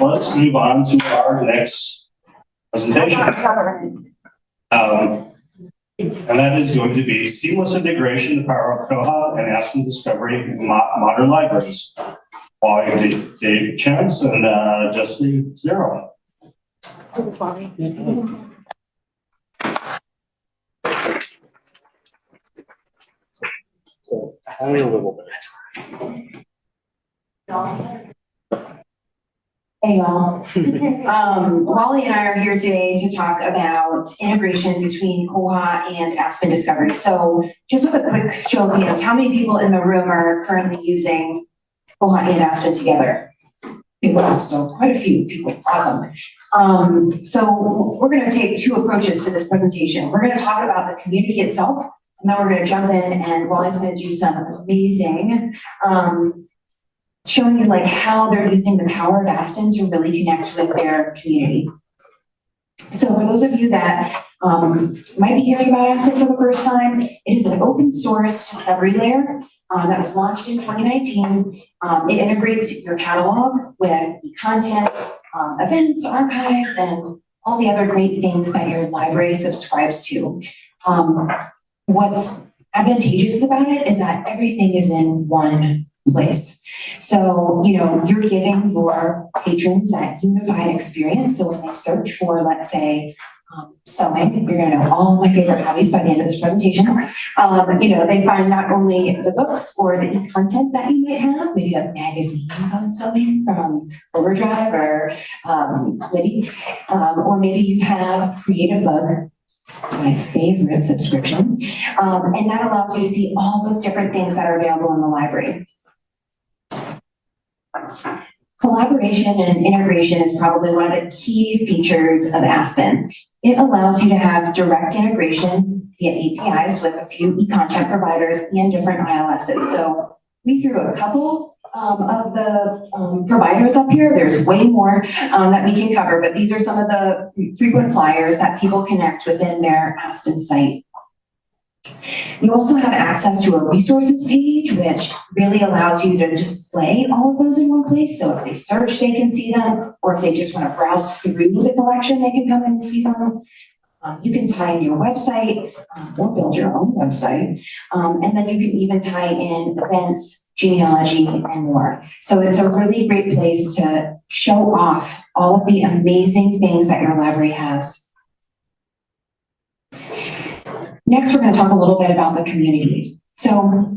let's move on to our next presentation. And that is going to be seamless integration, the power of Koha and Aspen Discovery in modern libraries. Wally and DesChamps and Jessie Zairo. So, only a little bit. Hey y'all. Wally and I are here today to talk about integration between Koha and Aspen Discovery. So just with a quick show of hands, how many people in the room are currently using Koha and Aspen together? Wow, so quite a few people, awesome. So we're gonna take two approaches to this presentation. We're gonna talk about the community itself, and then we're gonna jump in and Wally's gonna do some amazing, showing you like how they're using the power of Aspen to really connect with their community. So for those of you that might be hearing about Aspen for the first time, it is an open source discovery layer that was launched in 2019. It integrates your catalog with the content, events, archives, and all the other great things that your library subscribes to. What's advantageous about it is that everything is in one place. So, you know, you're giving your patrons that unified experience. So when they search for, let's say, sewing, you're gonna know all my favorite hobbies by the end of this presentation. You know, they find not only the books or the e-content that you might have, maybe you have magazines on sewing from Overdrive or Liddy, or maybe you have Creative Bug, my favorite subscription, and that allows you to see all those different things that are available in the library. Collaboration and integration is probably one of the key features of Aspen. It allows you to have direct integration via APIs with a few e-content providers and different ILSs. So we threw a couple of the providers up here. There's way more that we can cover, but these are some of the frequent flyers that people connect within their Aspen site. You also have access to a resources page, which really allows you to display all of those in one place. So if they search, they can see them, or if they just want to browse through the collection, they can come in and see them. You can tie in your website or build your own website. And then you can even tie in events, genealogy, and more. So it's a really great place to show off all of the amazing things that your library has. Next, we're going to talk a little bit about the community. So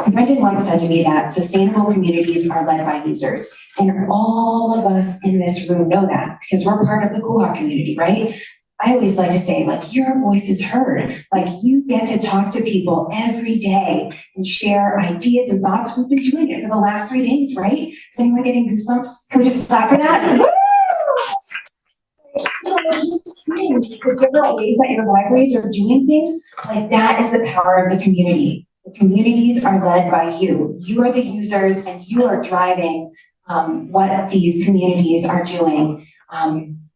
Brendan once said to me that sustainable communities are led by users. And all of us in this room know that because we're part of the Koha community, right? I always like to say, like, your voice is heard. Like, you get to talk to people every day and share ideas and thoughts. We've been doing it for the last 3 days, right? Is anyone getting goosebumps? Can we just clap for that? You know, just seeing the different ways that your libraries are doing things, like that is the power of the community. The communities are led by you. You are the users and you are driving what these communities are doing,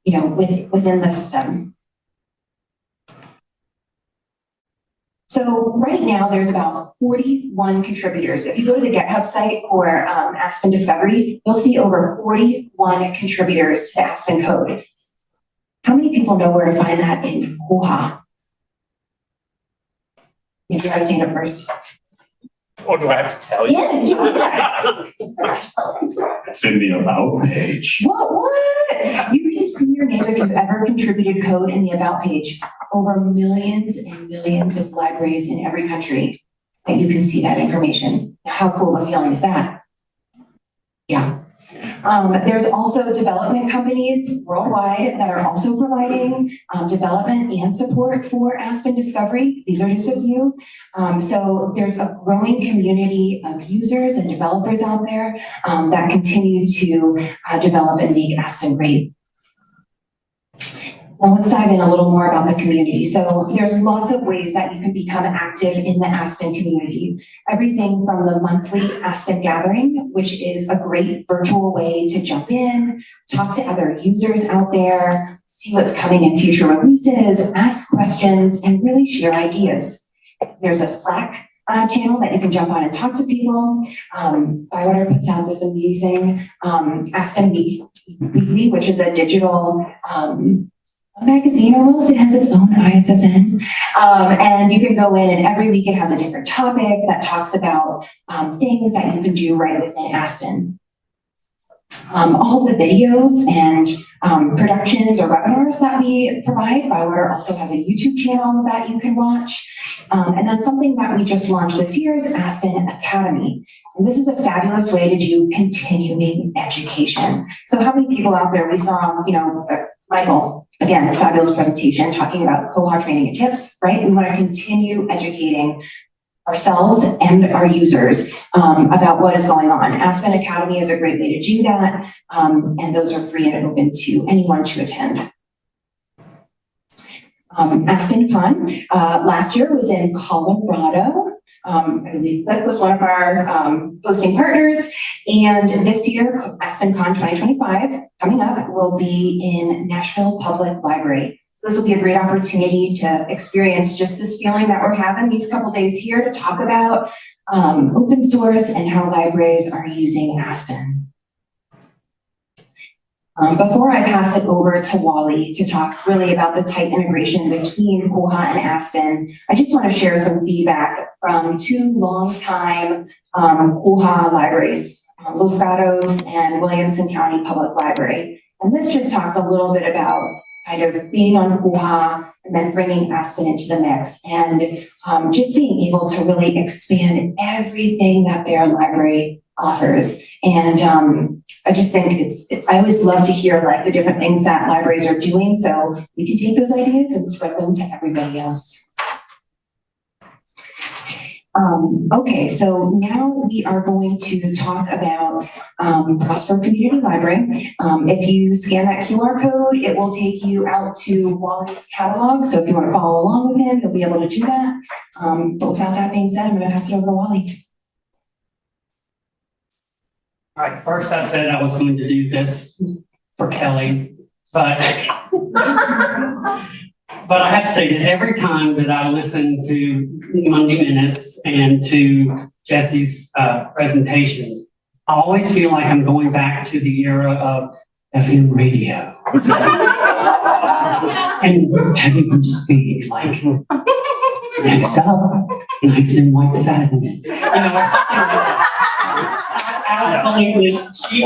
you know, within the system. So right now there's about 41 contributors. If you go to the GitHub site for Aspen Discovery, you'll see over 41 contributors to Aspen code. How many people know where to find that in Koha? You have to stand up first. Oh, do I have to tell you? Yeah, It's in the About page. What? You can see your name if you've ever contributed code in the About page. Over millions and millions of libraries in every country that you can see that information. Now, how cool a feeling is that? Yeah. There's also development companies worldwide that are also providing development and support for Aspen Discovery. These are just a few. So there's a growing community of users and developers out there that continue to develop and make Aspen great. Now let's dive in a little more about the community. So there's lots of ways that you can become active in the Aspen community. Everything from the monthly Aspen gathering, which is a great virtual way to jump in, talk to other users out there, see what's coming in future releases, ask questions, and really share ideas. There's a Slack channel that you can jump on and talk to people. ByWater puts out this amazing Aspen Weekly, which is a digital magazine almost. It has its own ISSN. And you can go in and every week it has a different topic that talks about things that you can do right within Aspen. All of the videos and productions or webinars that we provide, ByWater also has a YouTube channel that you can watch. And then something that we just launched this year is Aspen Academy. And this is a fabulous way to do continuing education. So how many people out there we saw, Michael, again, a fabulous presentation talking about koha training and tips, right? We want to continue educating ourselves and our users about what is going on. Aspen Academy is a great way to do that, and those are free and open to anyone to attend. Aspen Con last year was in Colorado. I believe Click was one of our hosting partners, and this year, Aspen Con 2025, coming up, will be in Nashville Public Library. So this will be a great opportunity to experience just this feeling that we're having these couple days here to talk about open source and how libraries are using Aspen. Before I pass it over to Wally to talk really about the tight integration between Koha and Aspen, I just want to share some feedback from two longtime Koha libraries, Los Gatos and Williamson County Public Library. And this just talks a little bit about kind of being on Koha and then bringing Aspen into the mix and just being able to really expand everything that their library offers. And I just think I always love to hear like the different things that libraries are doing, so we can take those ideas and spread them to everybody else. Okay, so now we are going to talk about Prosper Community Library. If you scan that QR code, it will take you out to Wally's catalog. So if you want to follow along with him, you'll be able to do that. But without that being said, I'm going to pass it over to Wally. All right, first I said I was going to do this for Kelly, but but I have to say that every time that I listen to Monday Minutes and to Jessie's presentations, I always feel like I'm going back to the era of FM radio and heavy speed, like next up, nice and white satin. Absolutely, she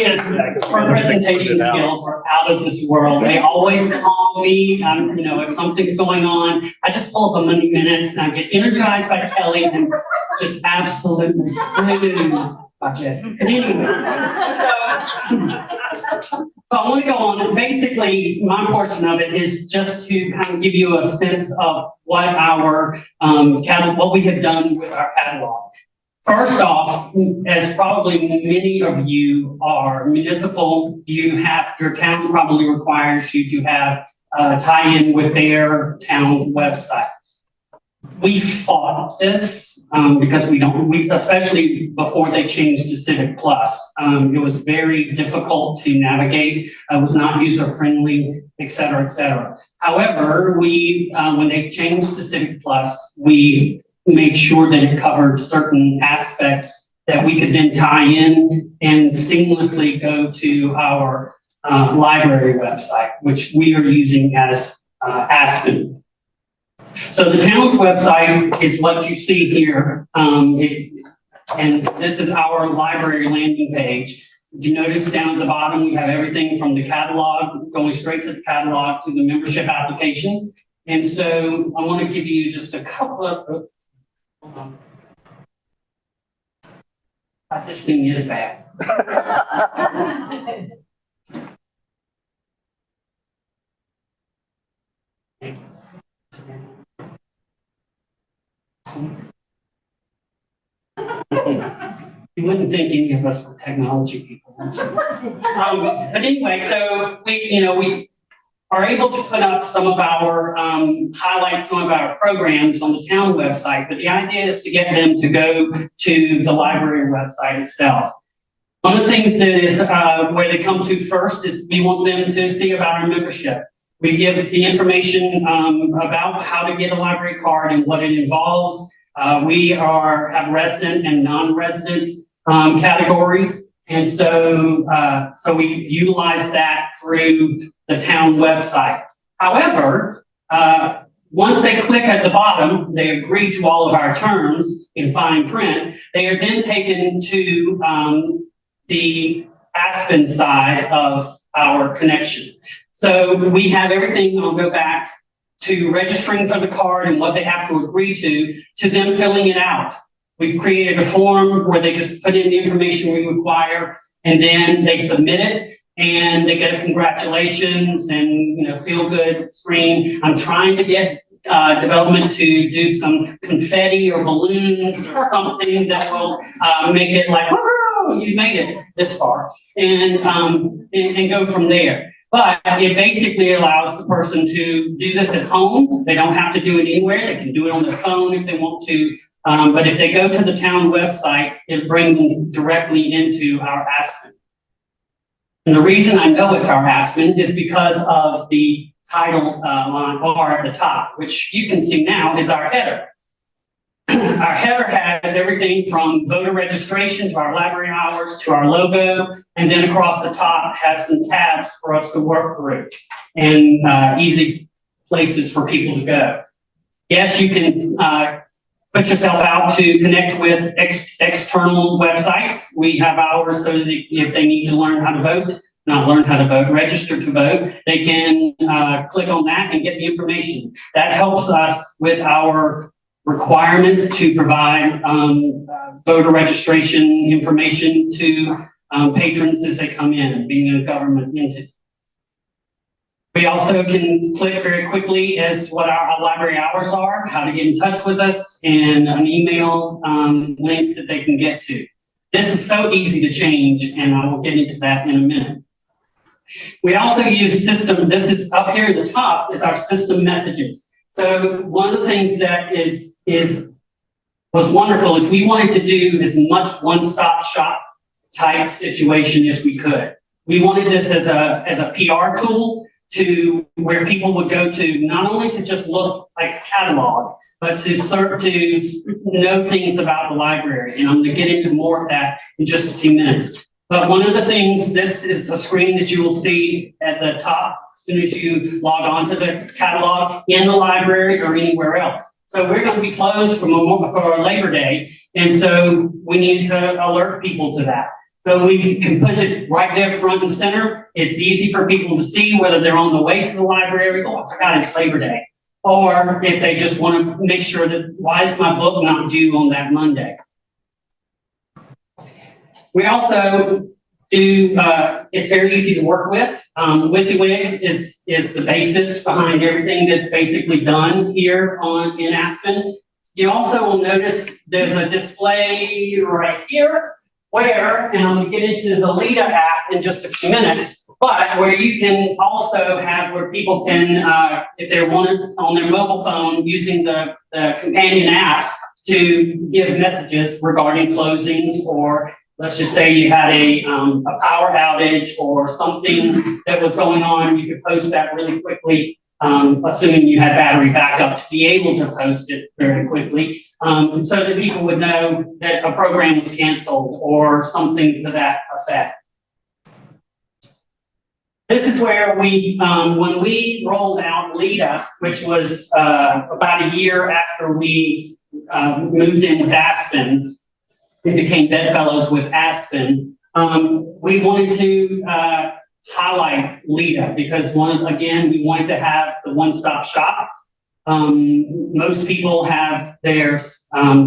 is, her presentation skills are out of this world. They always calm me, if something's going on, I just pull up a Monday Minutes and I get energized by Kelly and just absolutely smooth by Jessie. But anyway, so I want to go on, and basically my portion of it is just to kind of give you a sense of what our what we have done with our catalog. First off, as probably many of you are municipal, your town probably requires you to have a tie-in with their town website. We fought this because we especially before they changed to Civic Plus, it was very difficult to navigate. It was not user-friendly, et cetera, et cetera. However, when they changed to Civic Plus, we made sure that it covered certain aspects that we could then tie in and seamlessly go to our library website, which we are using as Aspen. So the town's website is what you see here, and this is our library landing page. If you notice down at the bottom, we have everything from the catalog, going straight to the catalog to the membership application. And so I want to give you just a couple of this thing is bad. You wouldn't think any of us were technology people. But anyway, so we are able to put up some of our highlights, some of our programs on the town website, but the idea is to get them to go to the library website itself. One of the things that is where they come to first is we want them to see about our membership. We give the information about how to get a library card and what it involves. have resident and non-resident categories. And so, we utilize that through the town website. However, once they click at the bottom, they agree to all of our terms in fine print. They are then taken to the Aspen side of our connection. So we have everything. I'll go back to registering for the card and what they have to agree to them filling it out. We've created a form where they just put in the information we require, and then they submit it, and they get a congratulations and feel good screen. I'm trying to get development to do some confetti or balloons or something that will make it like, woo, you made it this far, and go from there. But it basically allows the person to do this at home. They don't have to do it anywhere. They can do it on their phone if they want to. But if they go to the town website, it brings them directly into our Aspen. And the reason I know it's our Aspen is because of the title line R at the top, which you can see now is our header. Our header has everything from voter registration to our library hours to our logo, and then across the top has some tabs for us to work through and easy places for people to go. Yes, you can put yourself out to connect with external websites. We have ours so that if they need to learn how to vote, register to vote, they can click on that and get the information. That helps us with our requirement to provide voter registration information to patrons as they come in, being a government entity. We also can click very quickly as what our library hours are, how to get in touch with us, and an email link that they can get to. This is so easy to change, and I will get into that in a minute. We also use system, this is up here at the top, is our system messages. So one of the things that was wonderful is we wanted to do as much one-stop shop type situation as we could. We wanted this as a PR tool to where people would go to not only to just look like a catalog, but to know things about the library. And I'm going to get into more of that in just a few minutes. But one of the things, this is a screen that you will see at the top as soon as you log on to the catalog in the library or anywhere else. So we're going to be closed for Labor Day, and so we need to alert people to that. So we can put it right there front and center. It's easy for people to see whether they're on the way to the library. Oh, I forgot it's Labor Day. Or if they just want to make sure that, why is my book not due on that Monday? We also do, it's very easy to work with. WYSIWYG is the basis behind everything that's basically done here in Aspen. You also will notice there's a display right here where, and I'm going to get into the LiDA app in just a few minutes, but where you can also have where people can, if they're on their mobile phone using the companion app to give messages regarding closings, or let's just say you had a power outage or something that was going on, you could post that really quickly, assuming you had battery backup to be able to post it very quickly, so that people would know that a program was canceled or something to that effect. This is where we, when we rolled out LiDA, which was about a year after we moved in with Aspen, we became bedfellows with Aspen. We wanted to highlight LiDA because we wanted to have the one-stop shop. Most people have their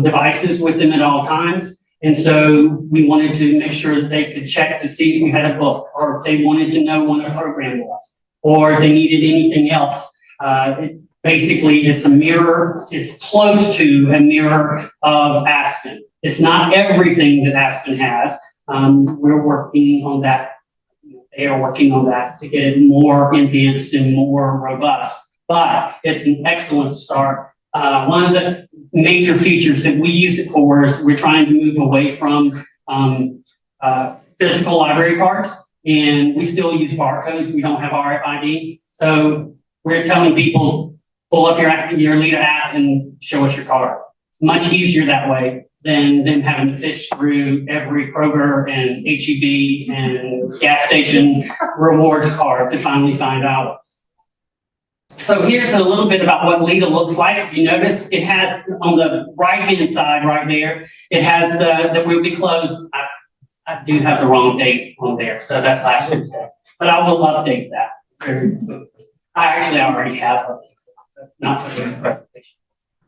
devices with them at all times. And so we wanted to make sure that they could check to see if we had a book, or if they wanted to know when a program was, or if they needed anything else. Basically, it's a mirror, it's close to a mirror of Aspen. It's not everything that Aspen has. We're working on that. They are working on that to get it more enhanced and more robust. But it's an excellent start. One of the major features that we use it for is we're trying to move away from physical library cards, and we still use barcodes. We don't have RFID. So we're telling people, pull up your LiDA app and show us your card. much easier that way than them having to fish through every Kroger and HEB and gas station rewards card to finally find out. So here's a little bit about what LiDA looks like. If you notice, it has on the right-hand side right there, it has that will be closed. I do have the wrong date on there, so that's last Tuesday. But I will update that very quickly. I actually already have it, not for the presentation.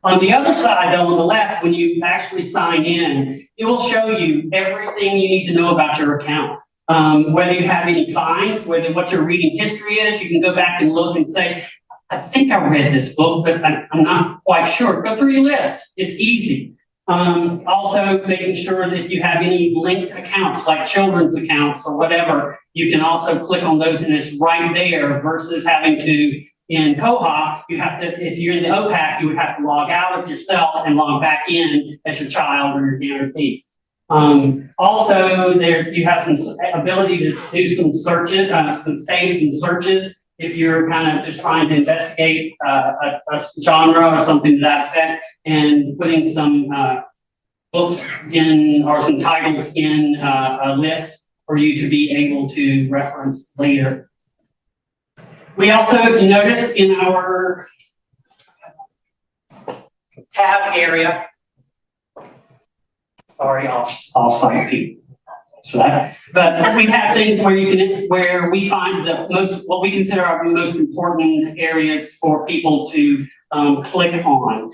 On the other side, though, on the left, when you actually sign in, it will show you everything you need to know about your account. Whether you have any fines, whether what your reading history is, you can go back and look and say, I think I read this book, but I'm not quite sure. Go through your list. It's easy. Also making sure that if you have any linked accounts, like children's accounts or whatever, you can also click on those and it's right there versus having to, in Koha, you have to, if you're in the OPAC, you would have to log out of yourself and log back in as your child or your guarantee. Also, you have some ability to do some searches, save some searches. If you're kind of just trying to investigate a genre or something to that effect, and putting some books in or some titles in a list for you to be able to reference later. We also, if you notice, in our tab area, sorry, I'll cite people. For that. But we have things where we find what we consider our most important areas for people to click on.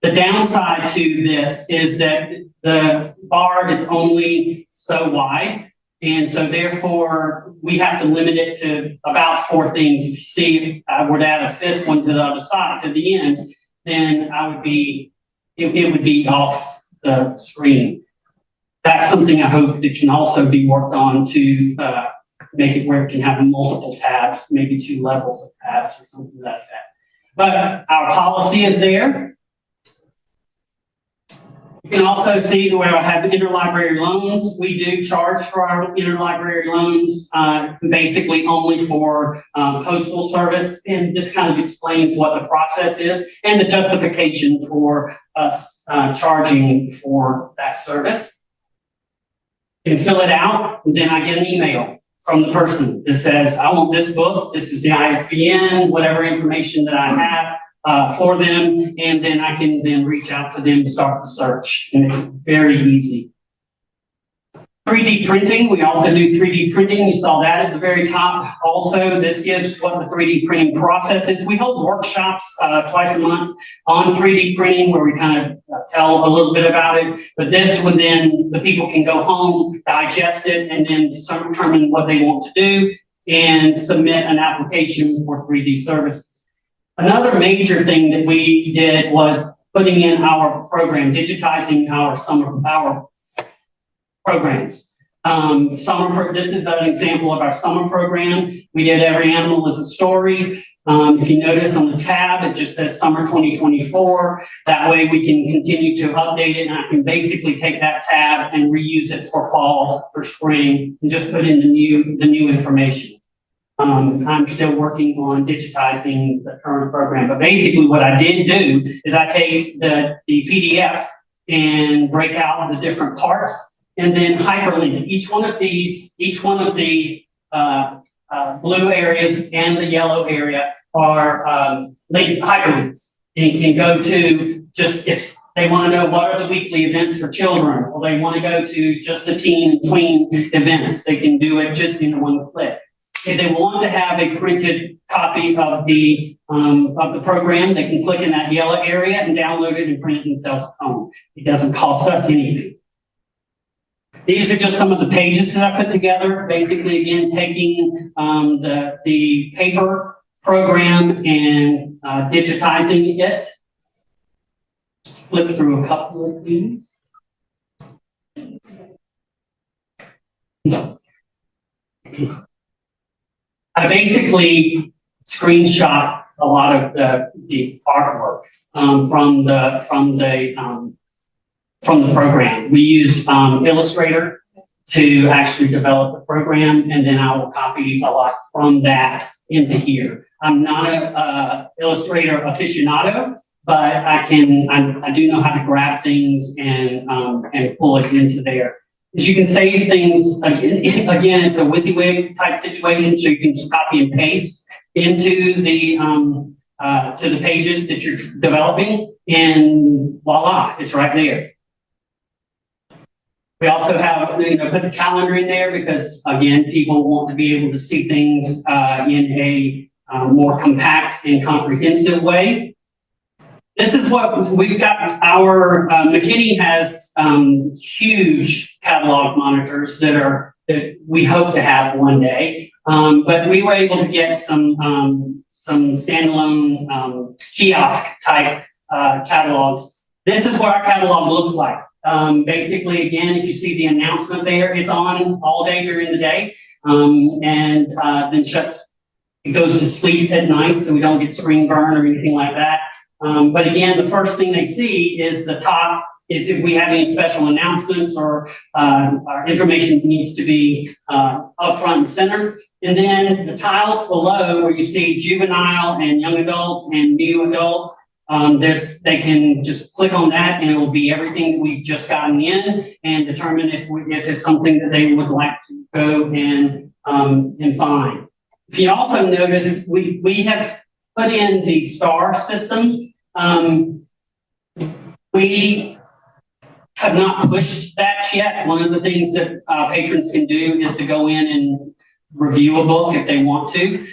The downside to this is that the bar is only so wide, and so therefore we have to limit it to about 4 things. If you see, I were to add a 5th one to the other side to the end, then it would be off the screen. That's something I hope that can also be worked on to make it where it can have multiple tabs, maybe 2 levels of tabs or something like that. But our policy is there. You can also see where I have interlibrary loans. We do charge for our interlibrary loans, basically only for postal service. And this kind of explains what the process is and the justification for us charging for that service. You can fill it out, and then I get an email from the person that says, I want this book, this is the ISBN, whatever information that I have for them, and then I can then reach out to them and start the search, and it's very easy. 3D printing, we also do 3D printing. You saw that at the very top. Also, this gives what the 3D printing process is. We hold workshops twice a month on 3D printing where we kind of tell a little bit about it. But this one, then the people can go home, digest it, and then determine what they want to do and submit an application for 3D services. Another major thing that we did was putting in our program, digitizing our programs. This is an example of our summer program. We did Every Animal is a Story. If you notice on the tab, it just says Summer 2024. That way we can continue to update it, and I can basically take that tab and reuse it for fall, for spring, and just put in the new information. I'm still working on digitizing the current program, but basically what I did do is I take the PDF and break out the different parts and then hyperlink each one of the blue areas and the yellow area are hyperlinks. And you can go to just if they want to know what are the weekly events for children, or they want to go to just the teen and tween events, they can do it just in one click. If they want to have a printed copy of the program, they can click in that yellow area and download it and print it themselves at home. It doesn't cost us anything. These are just some of the pages that I put together. Basically, again, taking the paper program and digitizing it. Just flip through a couple of these. I basically screenshot a lot of the artwork from the program. We used Illustrator to actually develop the program, and then I will copy a lot from that into here. I'm not an Illustrator aficionado, but I do know how to grab things and pull it into there. Is you can save things, again, it's a WYSIWYG type situation, so you can just copy and paste into the, to the pages that you're developing, and voila, it's right there. We also have, put the calendar in there because, again, people want to be able to see things in a more compact and comprehensive way. This is what we've got. Our McKinney has huge catalog monitors that we hope to have one day. But we were able to get some standalone kiosk type catalogs. This is what our catalog looks like. Basically, again, if you see the announcement there, it's on all day during the day, and then it goes to sleep at night, so we don't get screen burn or anything like that. But again, the first thing they see is the top, is if we have any special announcements or our information needs to be up front and center. And then the tiles below where you see juvenile and young adult and new adult, they can just click on that and it will be everything that we've just gotten in and determine if it's something that they would like to go and find. If you also notice, we have put in the star system. We have not pushed that yet. One of the things that patrons can do is to go in and review a book if they want to.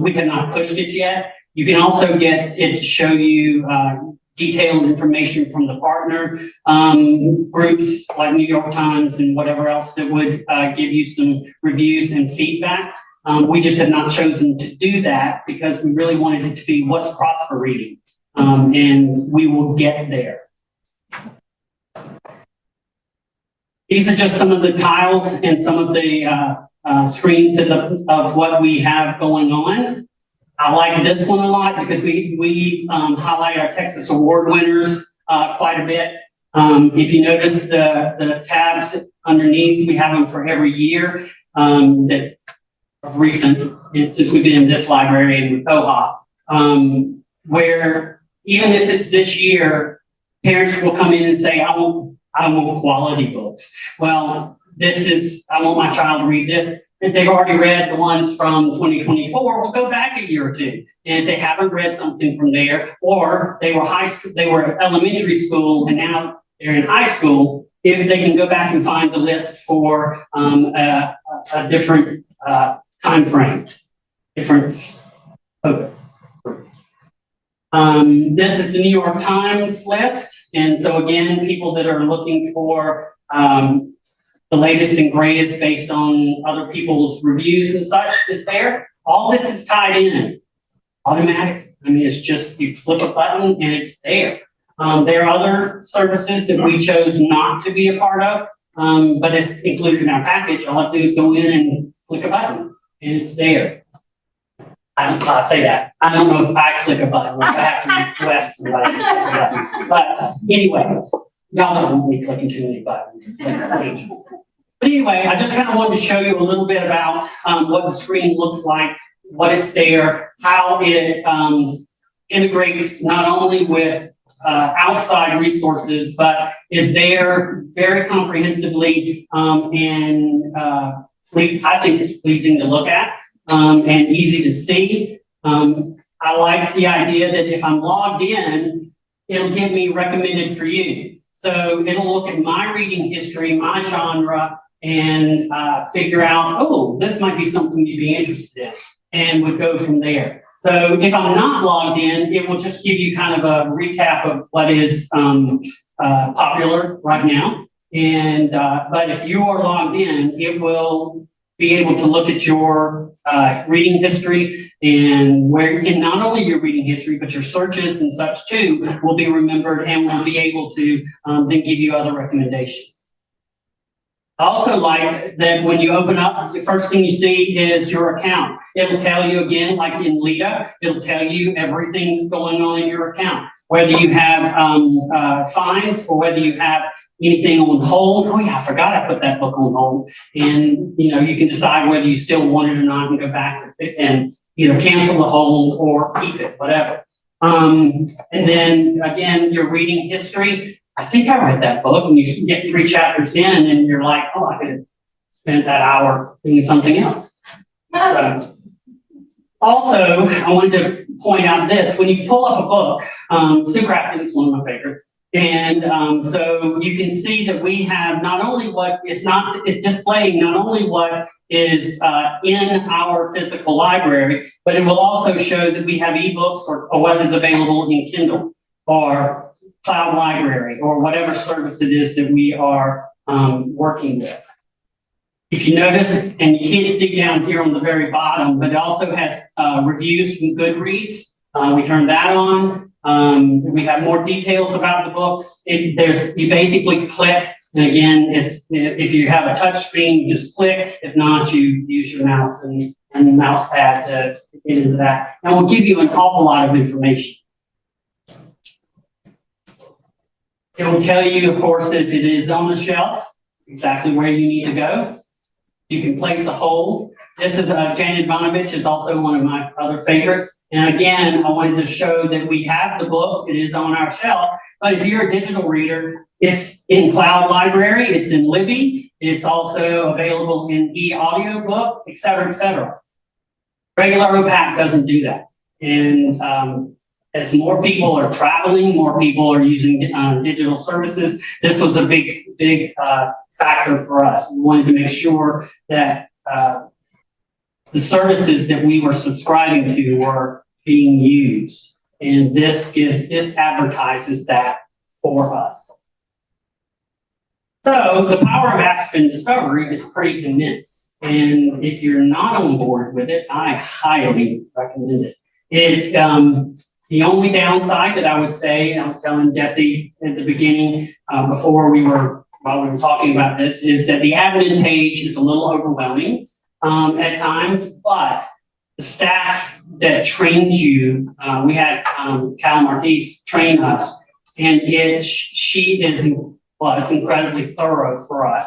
We have not pushed it yet. You can also get it to show you detailed information from the partner groups like New York Times and whatever else that would give you some reviews and feedback. We just have not chosen to do that because we really wanted it to be what's Prosper reading, and we will get there. These are just some of the tiles and some of the screens of what we have going on. I like this one a lot because we highlight our Texas Award winners quite a bit. If you notice the tabs underneath, we have them for every year that are recent, since we've been in this library and with Koha, where even if it's this year, parents will come in and say, I want quality books. Well, I want my child to read this. If they've already read the ones from 2024, we'll go back a year or two. And if they haven't read something from there, or they were elementary school and now they're in high school, if they can go back and find the list for a different time frame, different focus. This is the New York Times list. And so again, people that are looking for the latest and greatest based on other people's reviews and such is there. All this is tied in, automatic. I mean, it's just, you flip a button and it's there. There are other services that we chose not to be a part of, but it's included in our package. All I do is go in and click a button and it's there. I say that. I don't know if I click a button, if I have to request somebody to click a button. But anyway, y'all don't want me clicking too many buttons. But anyway, I just kind of wanted to show you a little bit about what the screen looks like, what it's there, how it integrates not only with outside resources, but is there very comprehensively and I think it's pleasing to look at and easy to see. I like the idea that if I'm logged in, it'll give me recommended for you. So it'll look at my reading history, my genre, and figure out, oh, this might be something you'd be interested in, and would go from there. So if I'm not logged in, it will just give you kind of a recap of what is popular right now. And but if you are logged in, it will be able to look at your reading history and not only your reading history, but your searches and such too will be remembered and will be able to then give you other recommendations. I also like that when you open up, the first thing you see is your account. It'll tell you again, like in LiDA, it'll tell you everything that's going on in your account, whether you have fines or whether you have anything on hold. Oh yeah, I forgot I put that book on hold. And you can decide whether you still want it or not and go back and either cancel the hold or keep it, whatever. And then again, your reading history. I think I read that book and you get 3 chapters in and you're like, oh, I could have spent that hour doing something else. So, also, I wanted to point out this, when you pull up a book, Sue is one of my favorites. And so you can see that we have not only what is it's displaying not only what is in our physical library, but it will also show that we have ebooks or what is available in Kindle or Cloud Library or whatever service it is that we are working with. If you notice, and you can't see down here on the very bottom, but it also has reviews from Goodreads. We turn that on. We have more details about the books. You basically click, and again, if you have a touch screen, you just click. If not, you use your mouse and the mouse pad to get into that. And we'll give you an awful lot of information. It will tell you, of course, if it is on the shelf, exactly where you need to go. You can place a hold. This is Janet Bonovich is also one of my other favorites. And again, I wanted to show that we have the book. It is on our shelf. But if you're a digital reader, it's in Cloud Library. It's in Libby. It's also available in e-audiobook, et cetera, et cetera. Regular OPAC doesn't do that. And as more people are traveling, more people are using digital services. This was a big factor for us. We wanted to make sure that the services that we were subscribing to were being used. And this advertises that for us. So the power of Aspen Discovery is pretty immense. And if you're not on board with it, I highly recommend it. The only downside that I would say, I was telling Jessie at the beginning, while we were talking about this, is that the admin page is a little overwhelming at times, but the staff that trains you, we had Cal Marquise train us, and she was incredibly thorough for us.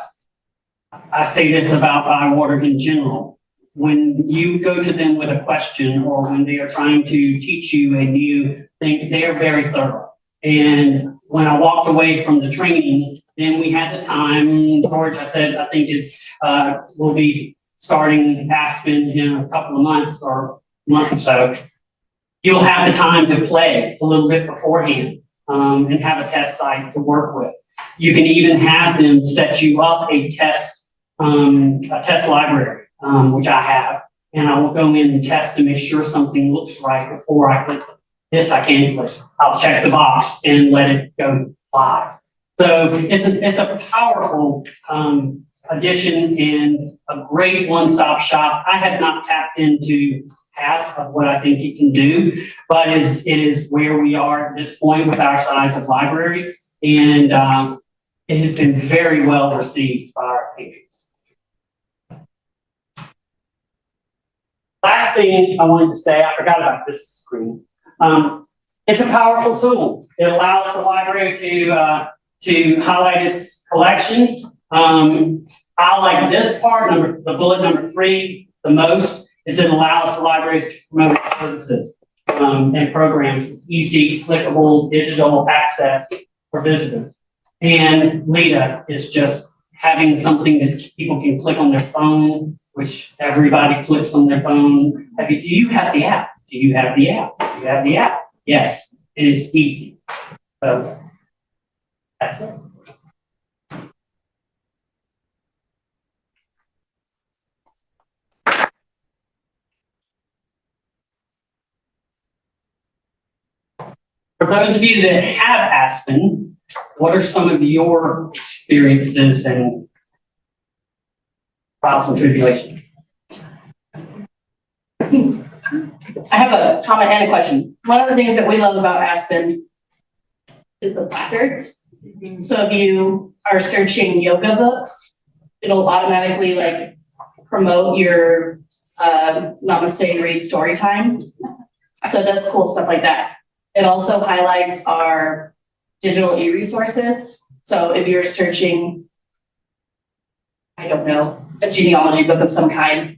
I say this about ByWater in general. When you go to them with a question or when they are trying to teach you a new thing, they are very thorough. And when I walked away from the training, then we had the time. George, I said, I think we'll be starting Aspen in a couple of months or a month or so. You'll have the time to play a little bit beforehand and have a test site to work with. You can even have them set you up a test library. Which I have, and I will go in and test to make sure something looks right before I click this. I can click. I'll check the box and let it go live. So it's a powerful addition and a great one-stop shop. I have not tapped into half of what I think it can do, but it is where we are at this point with our size of library, and it has been very well received by our patrons. Last thing I wanted to say, I forgot about this screen. It's a powerful tool. It allows the library to highlight its collection. I like this part, the bullet number 3, the most, is it allows the library to promote services and programs with easy, clickable, digital access for visitors. And LiDA is just having something that people can click on their phone, which everybody clicks on their phone. Do you have the app? Do you have the app? Do you have the app? Yes, it is easy. So that's it. For those of you that have Aspen, what are some of your experiences and trials and tribulations? I have a comment and a question. One of the things that we love about Aspen is the placards. So if you are searching yoga books, it'll automatically promote your Namaste and Read story time. So it does cool stuff like that. It also highlights our digital e-resources. So if you're searching, I don't know, a genealogy book of some kind,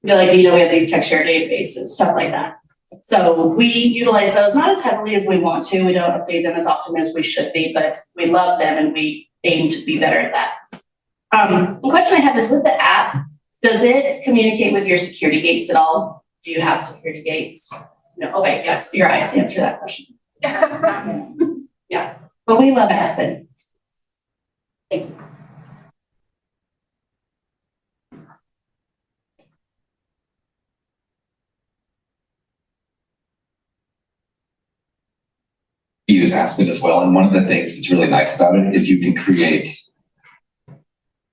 you're like, do you know we have these text share databases, stuff like that. So we utilize those not as heavily as we want to. We don't update them as often as we should be, but we love them and we aim to be better at that. The question I have is with the app, does it communicate with your security gates at all? Do you have security gates? No, okay, yes, your eyes answer that question. Yeah, but we love Aspen. Thank you. Use Aspen as well. And one of the things that's really nice about it is you can create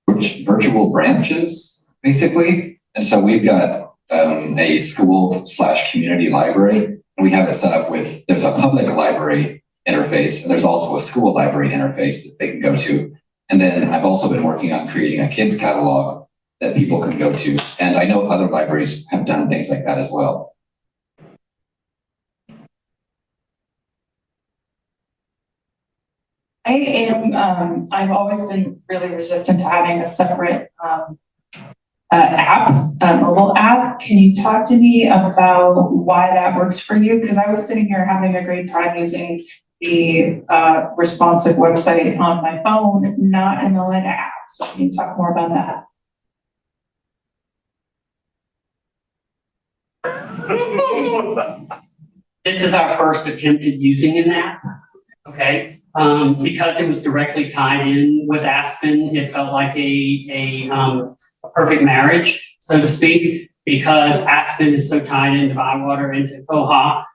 virtual branches, basically. And so we've got a school/community library, and we have it set up with, there's a public library interface, and there's also a school library interface that they can go to. And then I've also been working on creating a kids catalog that people can go to. And I know other libraries have done things like that as well. I am, I've always been really resistant to having a separate app, a mobile app. Can you talk to me about why that works for you? Because I was sitting here having a great time using the responsive website on my phone, not in the LiDA app. So can you talk more about that? This is our first attempt at using an app, okay? Because it was directly tied in with Aspen, it felt like a perfect marriage, so to speak, because Aspen is so tied into ByWater and to Koha.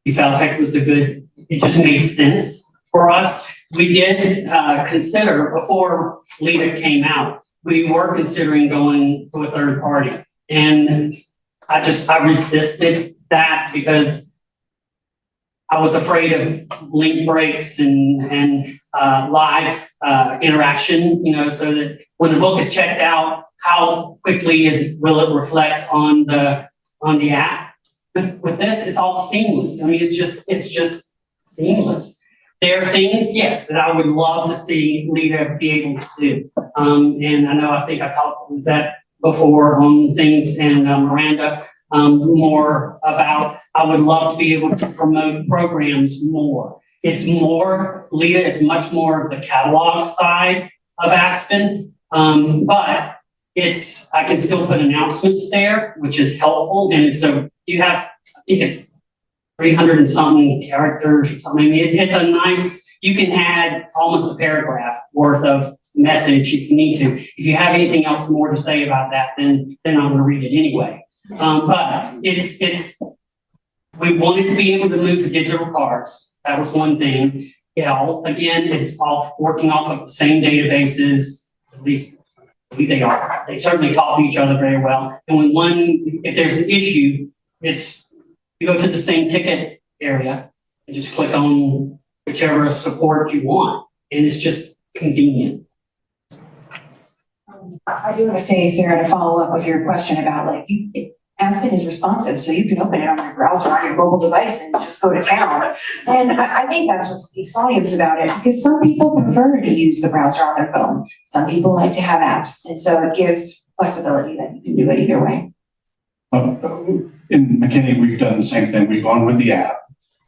We felt like it was it just made sense for us. We did consider, before LiDA came out, we were considering going to a third party. And I resisted that because I was afraid of link breaks and live interaction, so that when the book is checked out, how quickly will it reflect on the app? With this, it's all seamless. I mean, it's just seamless. There are things, yes, that I would love to see LiDA be able to do. And I think I talked with that before on things, and Miranda, more about, I would love to be able to promote programs more. LiDA is much more the catalog side of Aspen, but I can still put announcements there, which is helpful. And so you have, I think it's 300 and something characters or something. I mean, it's a nice, you can add almost a paragraph worth of message if you need to. If you have anything else more to say about that, then I'm going to read it anyway. But we wanted to be able to move to digital cards. That was one thing. Again, it's working off of the same databases, at least they are. They certainly talk to each other very well. And if there's an issue, you go to the same ticket area and just click on whichever support you want. And it's just convenient. I do want to say, Sarah, to follow up with your question about Aspen is responsive, so you can open it on your browser, on your mobile device, and just go to town. And I think that's what speaks volumes about it, because some people prefer to use the browser on their phone. Some people like to have apps, and so it gives flexibility that you can do it either way. In McKinney, we've done the same thing. We've gone with the app.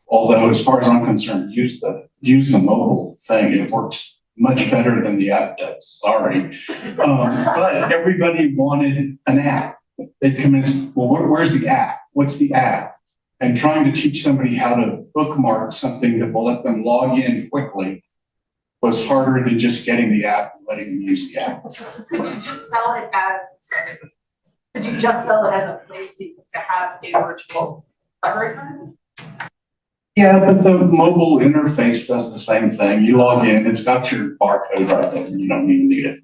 Although, as far as I'm concerned, use the mobile thing. It works much better than the app does. Sorry. But everybody wanted an app. They'd come in, well, where's the app? What's the app? And trying to teach somebody how to bookmark something that will let them log in quickly was harder than just getting the app and letting them use the app. Could you just sell it as a place to have a virtual library card? Yeah, but the mobile interface does the same thing. You log in, it's got your barcode right there. You don't even need it.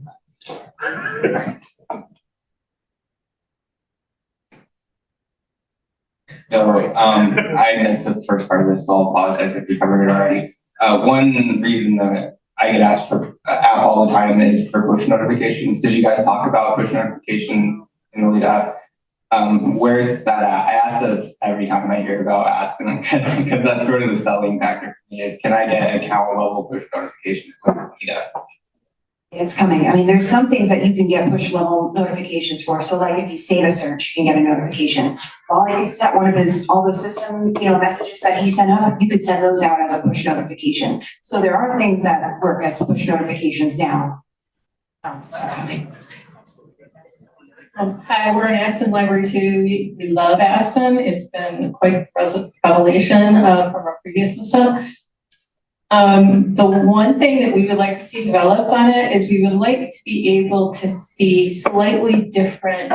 So, I missed the first part of this, so I'll apologize if we covered it already. One reason that I get asked for app all the time is for push notifications. Did you guys talk about push notifications in the LiDA app? Where's that at? I ask this every time I hear about Aspen, because that's sort of the selling factor for me is, can I get account level push notifications with LiDA? It's coming. I mean, there's some things that you can get push level notifications for. So like if you save a search, you can get a notification. Wally could set one of all those system, messages that he sent out, you could send those out as a push notification. So there are things that work as push notifications now. So coming. Hi, we're in Aspen Library too. We love Aspen. It's been quite a revelation from our previous system. The one thing that we would like to see developed on it is we would like to be able to see slightly different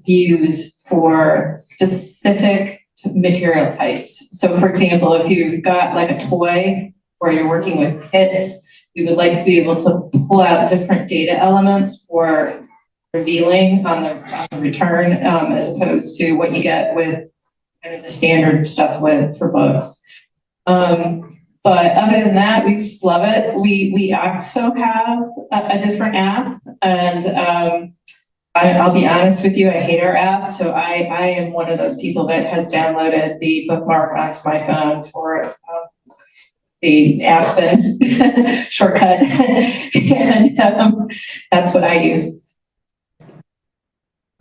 views for specific material types. So for example, if you've got like a toy or you're working with kits, we would like to be able to pull out different data elements for revealing on the return as opposed to what you get with kind of the standard stuff for books. But other than that, we just love it. We also have a different app, and I'll be honest with you, I hate our app. So I am one of those people that has downloaded the bookmark onto my phone for the Aspen shortcut, and that's what I use.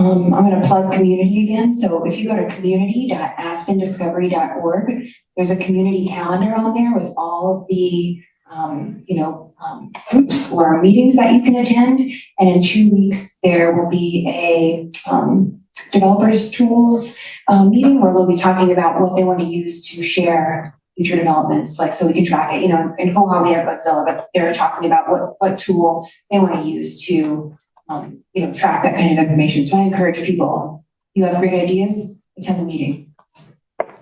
I'm going to plug community again. So if you go to community.aspendiscovery.org, there's a community calendar on there with all of the, groups or meetings that you can attend. And in 2 weeks, there will be a developers tools meeting where they'll be talking about what they want to use to share future developments. Like, so we can track it, in Koha we have Godzilla, but they're talking about what tool they want to use to track that kind of information. So I encourage people, you have great ideas, let's have a meeting.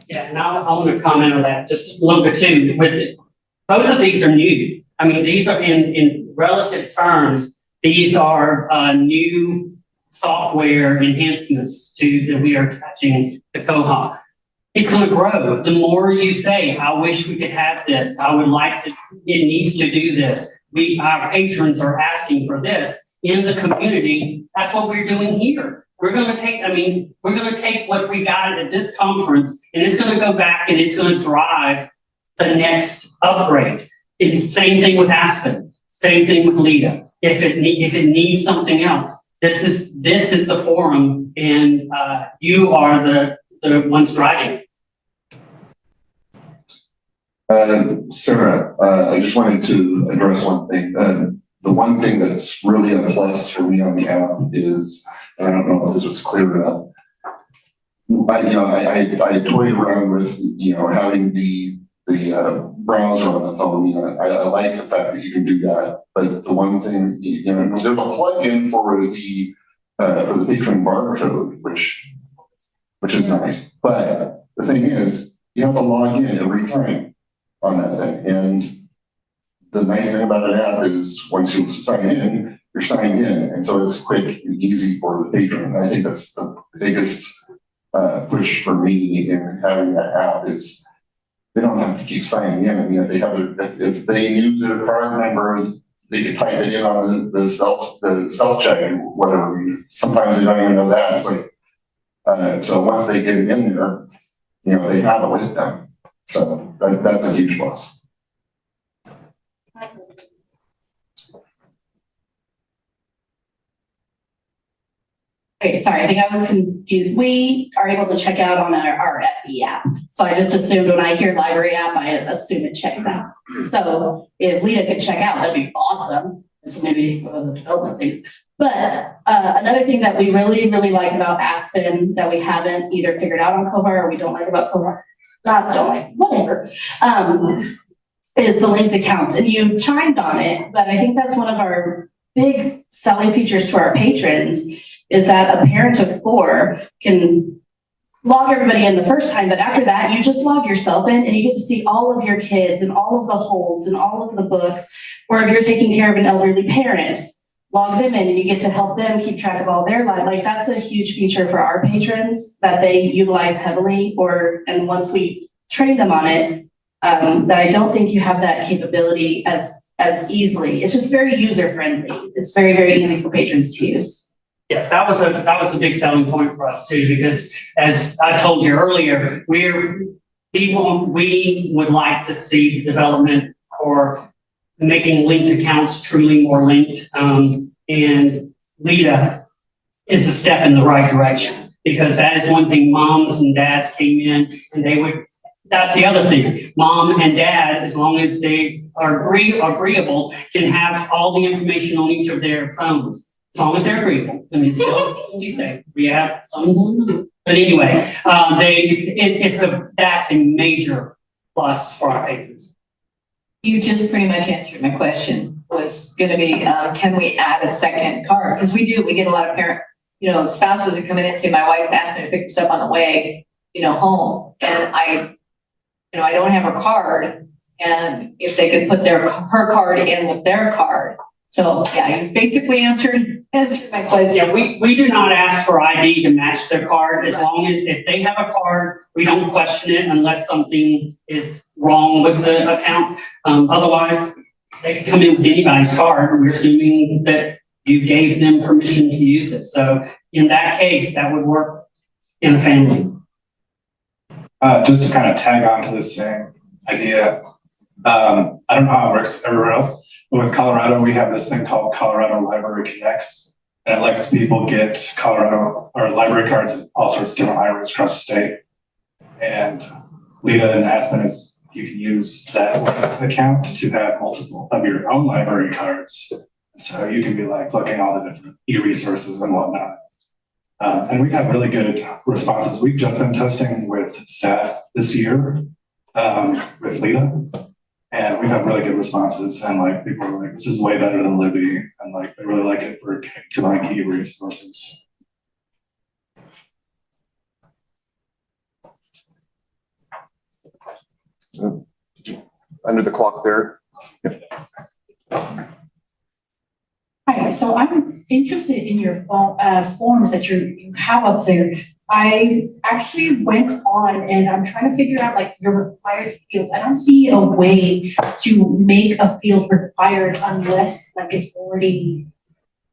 Yeah, and I want to comment on that just a little bit too. Both of these are new. I mean, these are in relative terms, these are new software enhancements that we are attaching to Koha. It's going to grow. The more you say, I wish we could have this, I would like to, it needs to do this. Our patrons are asking for this. In the community, that's what we're doing here. We're going to take what we got at this conference, and it's going to go back and it's going to drive the next upgrade. It's the same thing with Aspen, same thing with LiDA. If it needs something else, this is the forum, and you are the ones driving. Sarah, I just wanted to address one thing. The one thing that's really a plus for me on the app is, I don't know if this was clear enough. I toyed around with, having the browser on the phone. I like the fact that you can do that. But the one thing, there's a plugin for the patron barcode, which is nice. But the thing is, you have to log in every time on that thing. And the nice thing about an app is once you sign in, you're signed in. And so it's quick and easy for the patron. I think that's the biggest push for me in having that app is they don't have to keep signing in. I mean, if they knew their card number, they could type it in on the self check or whatever. Sometimes they don't even know that. It's like, so once they get it in there, they have it with them. So that's a huge plus. Okay, sorry, I think I was confused. We are able to check out on our FE app. So I just assumed when I hear library app, I assume it checks out. So if LiDA could check out, that'd be awesome. So maybe one of the development things. But another thing that we really, really like about Aspen that we haven't either figured out on Koha or we don't like about Koha, whatever, is the linked accounts. And you chimed on it, but I think that's one of our big selling features to our patrons is that a parent of 4 can log everybody in the first time, but after that, you just log yourself in and you get to see all of your kids and all of the holds and all of the books. Or if you're taking care of an elderly parent, log them in and you get to help them keep track of all their life. Like that's a huge feature for our patrons that they utilize heavily, and once we train them on it, that I don't think you have that capability as easily. It's just very user friendly. It's very, very easy for patrons to use. Yes, that was a big selling point for us too, because as I told you earlier, we would like to see development for making linked accounts truly more linked. And LiDA is a step in the right direction, because that is one thing moms and dads came in and they would, that's the other thing. Mom and dad, as long as they are agreeable, can have all the information on each of their phones. As long as they're agreeable. I mean, still, we say, we have some, but anyway, that's a major plus for our patrons. You just pretty much answered my question, was gonna be, can we add a second card? Because we get a lot of spouses that come in and say, my wife asked me to pick this up on the way, home, and I don't have her card, and if they could put her card in with their card. So, yeah, you basically answered my question. Yeah, we do not ask for ID to match their card, as long as, if they have a card, we don't question it unless something is wrong with the account. Otherwise, they can come in with anybody's card. We're assuming that you gave them permission to use it. So in that case, that would work in a family. Just to kind of tag on to the same idea, I don't know how it works everywhere else, but with Colorado, we have this thing called Colorado Library Connects, and it lets people get Colorado or library cards at all sorts of different libraries across the state. And LiDA and Aspen is, you can use that account to have multiple of your own library cards. So you can be like looking at all the different e-resources and whatnot. And we've had really good responses. We've just been testing with staff this year with LiDA, and we've had really good responses. And like people are like, "This is way better than Libby," and like they really like it for to like key resources. Under the clock there. Hi, so I'm interested in your forms that you have up there. I actually went on and I'm trying to figure out like your required fields. I don't see a way to make a field required unless like it's already,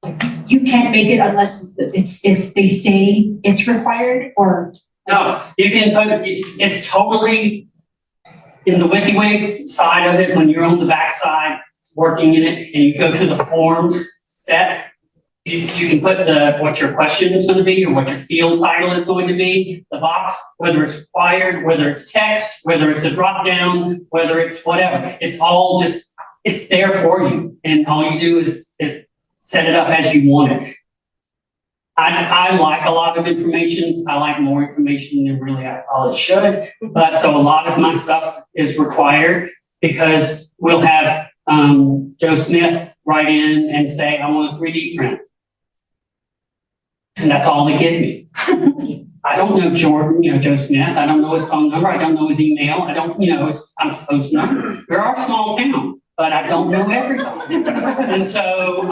like you can't make it unless if they say it's required or. No, you can put, it's totally in the WYSIWYG side of it, when you're on the back side working in it and you go to the forms set, you can put what your question is going to be or what your field title is going to be, the box, whether it's required, whether it's text, whether it's a drop down, whether it's whatever. It's all just, it's there for you. And all you do is set it up as you want it. I like a lot of information. I like more information than really I probably should. But so a lot of my stuff is required because we'll have Joe Smith write in and say, I want a 3D print. And that's all they give me. I don't know Joe Smith. I don't know his phone number. I don't know his email. I don't, I'm supposed to know. We're our small town, but I don't know everybody. And so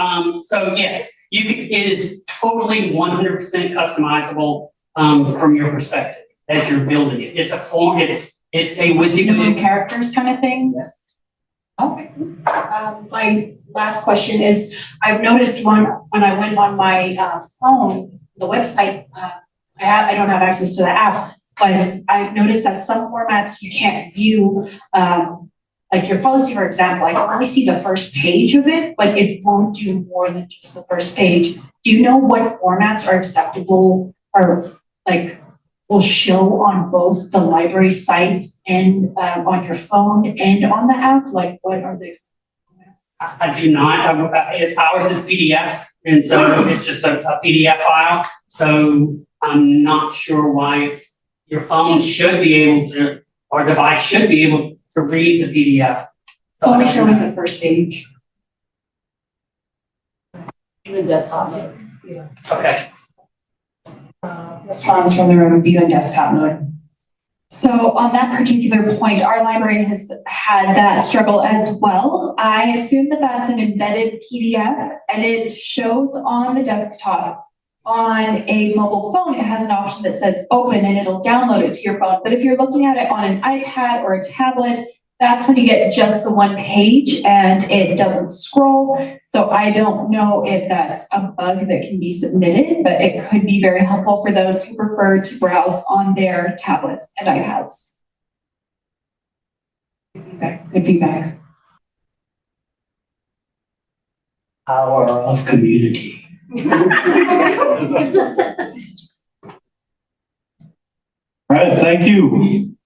yes, it is totally 100% customizable from your perspective as you're building it. It's a form, it's a WYSIWYG characters kind of thing? Yes. Okay. My last question is, I've noticed when I went on my phone, the website, I don't have access to the app, but I've noticed that some formats you can't view, like your policy, for example, I can only see the first page of it, but it won't do more than just the first page. Do you know what formats are acceptable or like will show on both the library site and on your phone and on the app? Like what are the formats? I do not. Ours is PDF, and so it's just a PDF file. So I'm not sure why your phone should be able to, or device should be able to read the PDF. It's only showing the first page. Even desktop. Yeah. Okay. Response from the review and desktop mode. So on that particular point, our library has had that struggle as well. I assume that that's an embedded PDF and it shows on the desktop. On a mobile phone, it has an option that says open and it'll download it to your phone. But if you're looking at it on an iPad or a tablet, that's when you get just the one page and it doesn't scroll. So I don't know if that's a bug that can be submitted, but it could be very helpful for those who prefer to browse on their tablets and iPads. Good feedback. Power of community. All right, thank you.